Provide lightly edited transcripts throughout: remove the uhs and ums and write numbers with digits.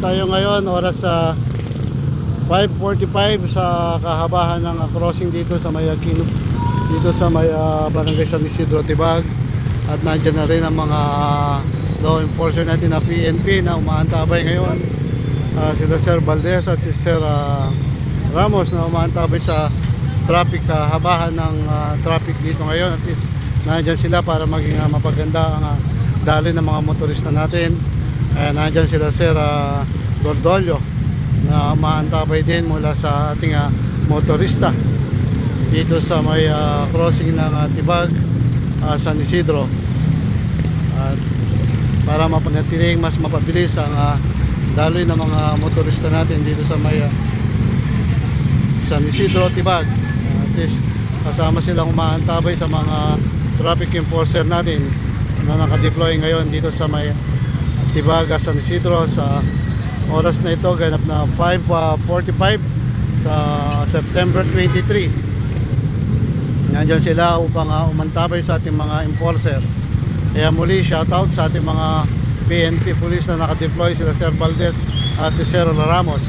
Tayo ngayon oras sa 5:45 sa kahabahan ng crossing dito sa may dito sa may Barangay San Isidro, Tibag. At nandiyan na rin ang mga law enforcer natin na PNP na umaantabay ngayon. Sila Sir Valdez at si Sir Ramos na umaantabay sa traffic, habahan ng traffic dito ngayon. At least nandiyan sila para maging mapaganda ang daloy ng mga motorista natin. Nandiyan sila Sir Gordolio na umaantabay din mula sa ating motorista dito sa may crossing ng Tibag, San Isidro. At para mapanatiling mas mapabilis ang daloy ng mga motorista natin dito sa may San Isidro, Tibag. At least kasama silang umaantabay sa mga traffic enforcer natin na nakadeploy ngayon dito sa may Tibag, San Isidro. Sa oras na ito, ganap na 5:45 sa September 23. Nandiyan sila upang umantabay sa ating mga enforcer. Kaya muli, shoutout sa ating mga PNP police na nakadeploy, sila Sir Valdez at si Sir Ramos.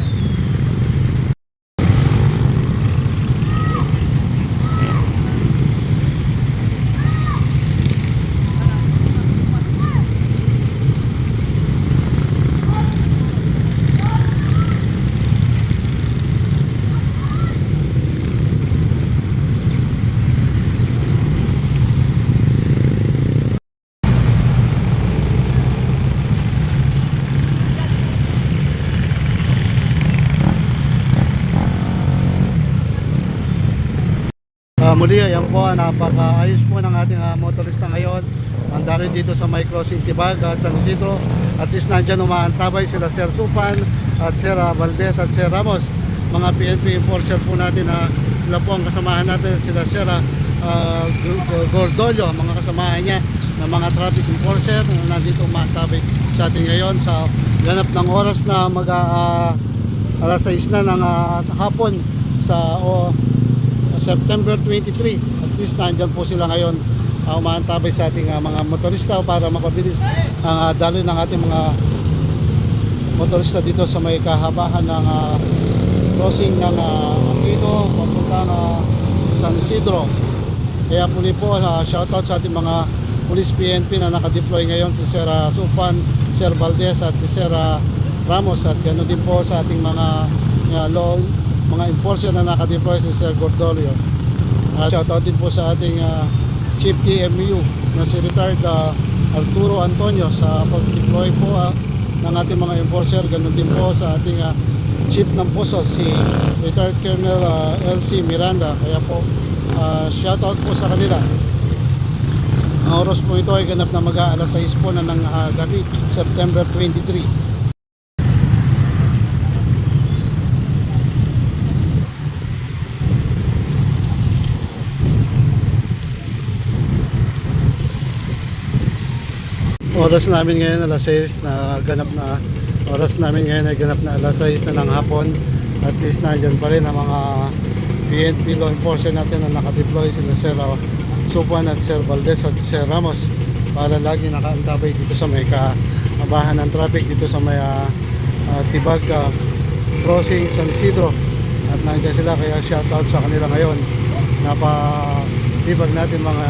Muli, ayan po, napakaayos po ng ating motorista ngayon. Ang daloy dito sa may crossing Tibag at San Isidro. At least nandyan umaantabay sila Sir Supan at Sir Valdez at Sir Ramos. Mga PNP enforcer po natin na sila po ang kasamahan natin, sila Sir Gordolio, mga kasamahan niya na mga traffic enforcer na nandito umaantabay sa atin ngayon sa ganap ng oras na alas 6 na ng hapon sa September 23. At least nandyan po sila ngayon umaantabay sa ating mga motorista para mapabilis ang daloy ng ating mga motorista dito sa may kahabahan ng crossing ng Aquino papuntang San Isidro. Kaya muli po, shoutout sa ating mga police PNP na nakadeploy ngayon, si Sir Supan, Sir Valdez at si Sir Ramos. At ganoon din po sa ating mga mga enforcer na nakadeploy, si Sir Gordolio. Shoutout din po sa ating Chief TMU na si retired Arturo Antonio sa pag-deploy po ng ating mga enforcer. Ganun din po sa ating Chief ng Poso, si retired Colonel LC Miranda. Kaya po shoutout po sa kanila. Ang oras po ito ay ganap na mag-aalas 6 po na ng gabi, September 23. Oras namin ngayon alas 6 na ganap na oras namin ngayon ay ganap na alas 6 na ng hapon. At least nandiyan pa rin ang mga PNP law enforcer natin na nakadeploy, sila Sir Supan at Sir Valdez at Sir Ramos, para lagi nakaantabay dito sa may kahabahan ng traffic dito sa may Tibag crossing San Isidro. At nandiyan sila, kaya shoutout sa kanila ngayon. Napasibag natin mga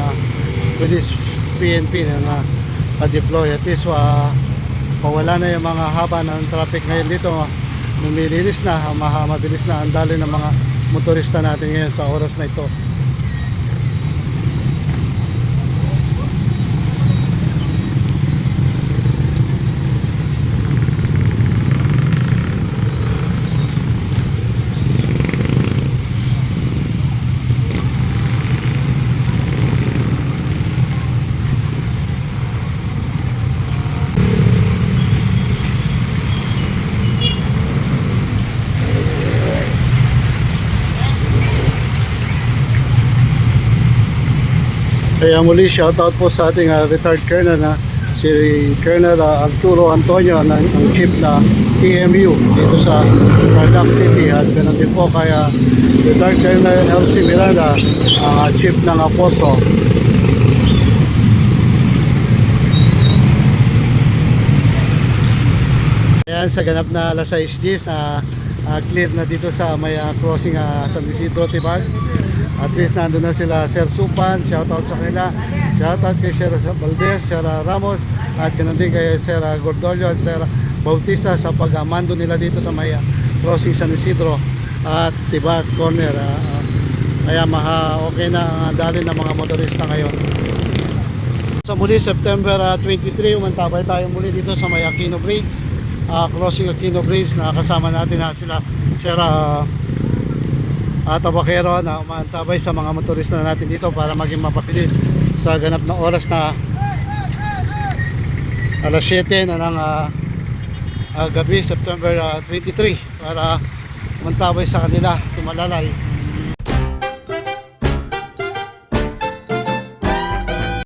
police PNP na deploy. At least pawala na yung mga haba ng traffic ngayon dito. Lumilinis na, mabilis na ang daloy ng mga motorista natin ngayon sa oras na ito. Kaya muli, shoutout po sa ating retired colonel na si Colonel Arturo Antonio, ang chief na TMU dito sa Tarlac City. At ganun din po kaya retired Colonel LC Miranda, ang chief ng Poso. Kaya Ayan, sa ganap na alas 6 Gs, clear na dito sa may crossing San Isidro, Tibag. At least nandun na sila Sir Supan, shoutout sa kanila. Shoutout kay Sir Valdez, Sir Ramos, at ganoon din kay Sir Gordolio at Sir Bautista sa pag-amando nila dito sa may crossing San Isidro at Tibag corner. Kaya okay na ang dali ng mga motorista ngayon. Sa muli, September 23, umantabay tayo muli dito sa may Aquino Bridge. Crossing Aquino Bridge, nakasama natin sila Sir Tabakero na umantabay sa mga motorista natin dito para maging mapabilis sa ganap na oras na alas 7 na ng gabi, September 23, para umantabay sa kanila, tumalalay.